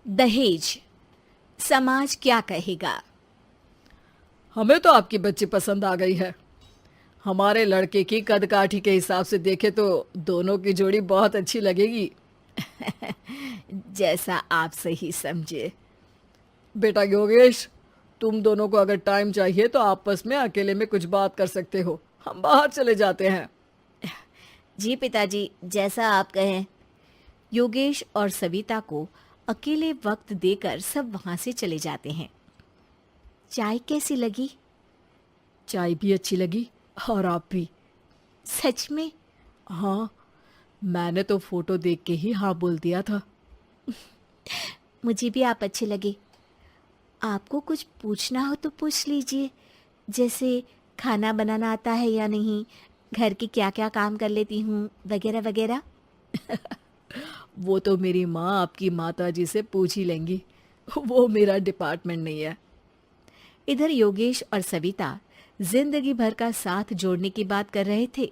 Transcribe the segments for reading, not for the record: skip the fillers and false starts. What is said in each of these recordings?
दहेज, समाज क्या कहेगा। हमें तो आपकी बच्ची पसंद आ गई है। हमारे लड़के की कद काठी के हिसाब से देखे तो दोनों की जोड़ी बहुत अच्छी लगेगी। जैसा आप सही समझे। बेटा योगेश, तुम दोनों को अगर टाइम चाहिए तो आपस में अकेले में कुछ बात कर सकते हो। हम बाहर चले जाते हैं। जी पिताजी, जैसा आप कहें। योगेश और सविता को अकेले वक्त देकर सब वहां से चले जाते हैं। चाय कैसी लगी? चाय भी अच्छी लगी और आप भी। सच में? हाँ, मैंने तो फोटो देख के ही हाँ बोल दिया था। मुझे भी आप अच्छे लगे। आपको कुछ पूछना हो तो पूछ लीजिए, जैसे खाना बनाना आता है या नहीं, घर के क्या क्या काम कर लेती हूँ, वगैरह वगैरह। वो तो मेरी माँ आपकी माता जी से पूछ ही लेंगी। वो मेरा डिपार्टमेंट नहीं है। इधर योगेश और सविता जिंदगी भर का साथ जोड़ने की बात कर रहे थे।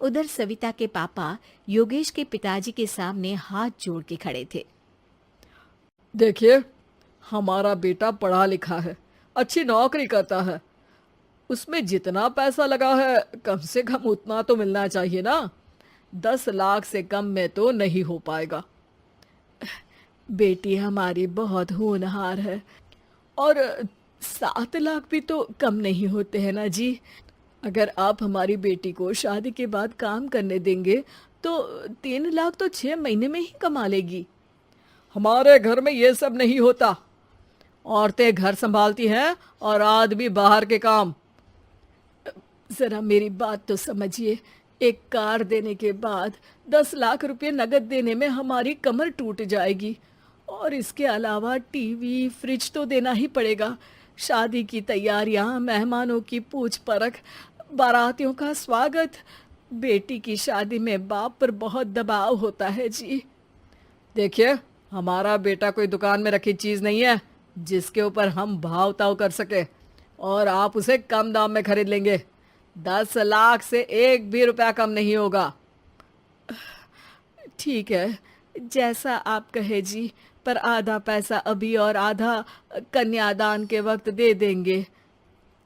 उधर सविता के पापा योगेश के पिताजी के सामने हाथ जोड़ के खड़े थे। देखिए, हमारा बेटा पढ़ा लिखा है, अच्छी नौकरी करता है। उसमें जितना पैसा लगा है कम से कम उतना तो मिलना चाहिए ना। 10 लाख से कम में तो नहीं हो पाएगा। बेटी हमारी बहुत होनहार है और 7 लाख भी तो कम नहीं होते हैं ना जी। अगर आप हमारी बेटी को शादी के बाद काम करने देंगे तो 3 लाख तो 6 महीने में ही कमा लेगी। हमारे घर में ये सब नहीं होता। औरतें घर संभालती हैं और आदमी बाहर के काम। जरा मेरी बात तो समझिए। एक कार देने के बाद 10 लाख रुपए नगद देने में हमारी कमर टूट जाएगी। और इसके अलावा टीवी फ्रिज तो देना ही पड़ेगा। शादी की तैयारियां, मेहमानों की पूछ परख, बारातियों का स्वागत। बेटी की शादी में बाप पर बहुत दबाव होता है जी। देखिए, हमारा बेटा कोई दुकान में रखी चीज नहीं है जिसके ऊपर हम भाव ताव कर सके और आप उसे कम दाम में खरीद लेंगे। 10 लाख से एक भी रुपया कम नहीं होगा। ठीक है, जैसा आप कहे जी, पर आधा पैसा अभी और आधा कन्यादान के वक्त दे देंगे।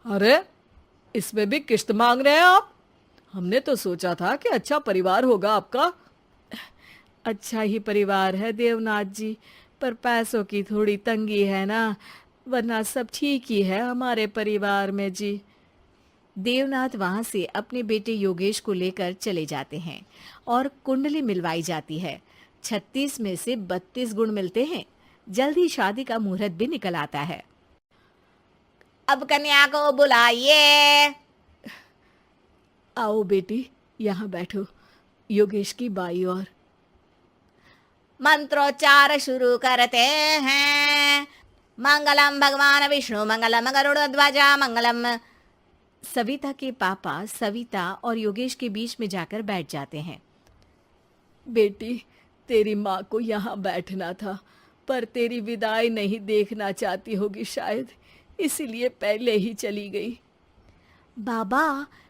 अरे, इसमें भी किश्त मांग रहे हैं आप? हमने तो सोचा था कि अच्छा परिवार होगा आपका। अच्छा ही परिवार है देवनाथ जी, पर पैसों की थोड़ी तंगी है ना, वरना सब ठीक ही है हमारे परिवार में जी। देवनाथ वहां से अपने बेटे योगेश को लेकर चले जाते हैं और कुंडली मिलवाई जाती है। 36 में से 32 गुण मिलते हैं। जल्दी शादी का मुहूर्त भी निकल आता है। अब कन्या को बुलाइए। आओ बेटी, यहाँ बैठो, योगेश की बाई और। मंत्रोच्चार शुरू करते हैं। मंगलम भगवान विष्णु मंगलम गरुड़ध्वजा मंगलम। सविता के पापा सविता और योगेश के बीच में जाकर बैठ जाते हैं। बेटी, तेरी माँ को यहाँ बैठना था, पर तेरी विदाई नहीं देखना चाहती होगी शायद, इसीलिए पहले ही चली गई। बाबा,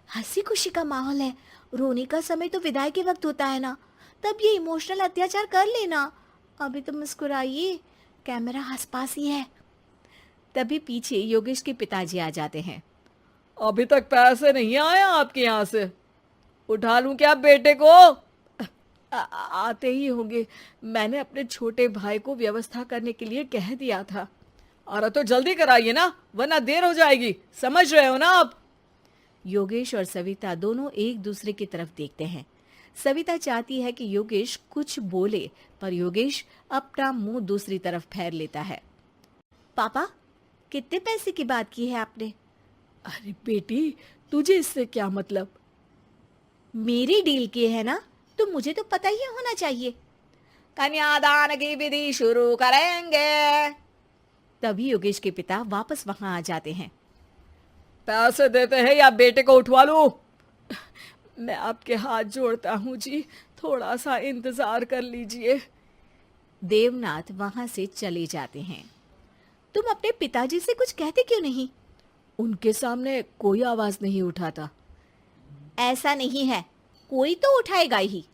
हंसी खुशी का माहौल है, रोने का समय तो विदाई के वक्त होता है ना, तब ये इमोशनल अत्याचार कर लेना। अभी तो मुस्कुराइए, कैमरा आसपास ही है। तभी पीछे योगेश के पिताजी आ जाते हैं। अभी तक पैसे नहीं आए आपके यहाँ से? उठा लूं क्या बेटे को? आते ही होंगे, मैंने अपने छोटे भाई को व्यवस्था करने के लिए कह दिया था। अरे तो जल्दी कराइए ना, वरना देर हो जाएगी। समझ रहे हो ना आप? योगेश और सविता दोनों एक दूसरे की तरफ देखते हैं। सविता चाहती है कि योगेश कुछ बोले, पर योगेश अपना मुंह दूसरी तरफ फेर लेता है। पापा, कितने पैसे की बात की है आपने? अरे बेटी, तुझे इससे क्या मतलब? मेरी डील की है ना, तो मुझे तो पता ही होना चाहिए। कन्यादान की विधि शुरू करेंगे। तभी योगेश के पिता वापस वहां आ जाते हैं। पैसे देते हैं या बेटे को उठवा लूं? मैं आपके हाथ जोड़ता हूँ जी, थोड़ा सा इंतजार कर लीजिए। देवनाथ वहां से चले जाते हैं। तुम अपने पिताजी से कुछ कहते क्यों नहीं? उनके सामने कोई आवाज नहीं उठाता। ऐसा नहीं है, कोई तो उठाएगा ही।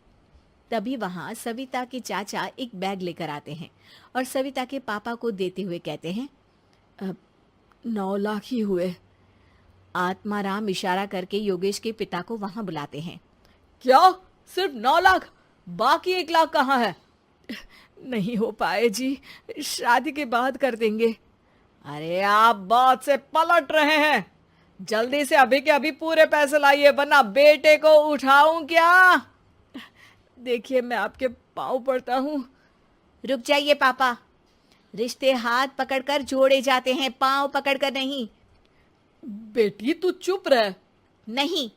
तभी वहां सविता के चाचा एक बैग लेकर आते हैं और सविता के पापा को देते हुए कहते हैं, 9 लाख ही हुए। आत्माराम इशारा करके योगेश के पिता को वहां बुलाते हैं। क्या? सिर्फ 9 लाख? बाकी 1 लाख कहाँ है? नहीं हो पाए जी, शादी के बाद कर देंगे। अरे आप बात से पलट रहे हैं। जल्दी से अभी के अभी पूरे पैसे लाइए, वरना बेटे को उठाऊं क्या? देखिए मैं आपके पाँव पड़ता हूँ। रुक जाइए पापा, रिश्ते हाथ पकड़कर जोड़े जाते हैं, पांव पकड़कर नहीं। बेटी तू चुप रह। नहीं,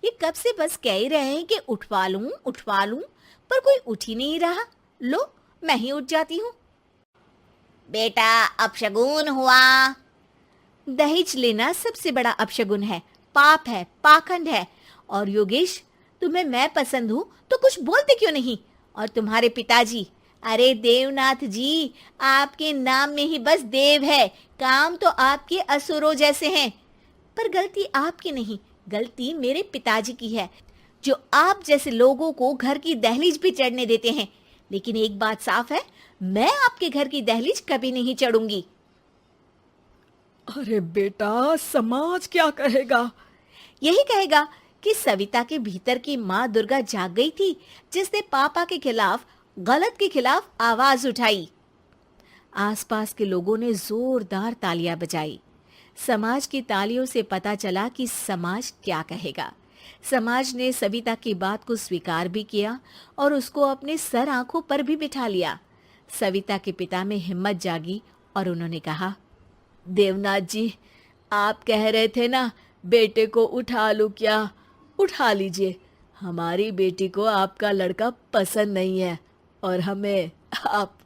ये कब से बस कह ही रहे हैं कि उठवा लूं, पर कोई उठ ही नहीं रहा। लो, मैं ही उठ जाती हूँ। बेटा, अपशगुन हुआ। दहेज लेना सबसे बड़ा अपशगुन है, पाप है, पाखंड है। और योगेश, तुम्हें मैं पसंद हूँ तो कुछ बोलते क्यों नहीं? और तुम्हारे पिताजी, अरे देवनाथ जी, आपके नाम में ही बस देव है, काम तो आपके असुरों जैसे हैं। पर गलती आपकी नहीं, गलती मेरे पिताजी की है, जो आप जैसे लोगों को घर की दहलीज भी चढ़ने देते हैं। लेकिन एक बात साफ है, मैं आपके घर की दहलीज कभी नहीं चढ़ूंगी। अरे बेटा, समाज क्या कहेगा? यही कहेगा कि सविता के भीतर की माँ दुर्गा जाग गई थी, जिसने पापा के खिलाफ, गलत के खिलाफ आवाज उठाई। आसपास के लोगों ने जोरदार तालियां बजाई। समाज की तालियों से पता चला कि समाज क्या कहेगा। समाज ने सविता की बात को स्वीकार भी किया और उसको अपने सर आंखों पर भी बिठा लिया। सविता के पिता में हिम्मत जागी और उन्होंने कहा, देवनाथ जी, आप कह रहे थे ना बेटे को उठा लूं क्या? उठा लीजिए। हमारी बेटी को आपका लड़का पसंद नहीं है और हमें आप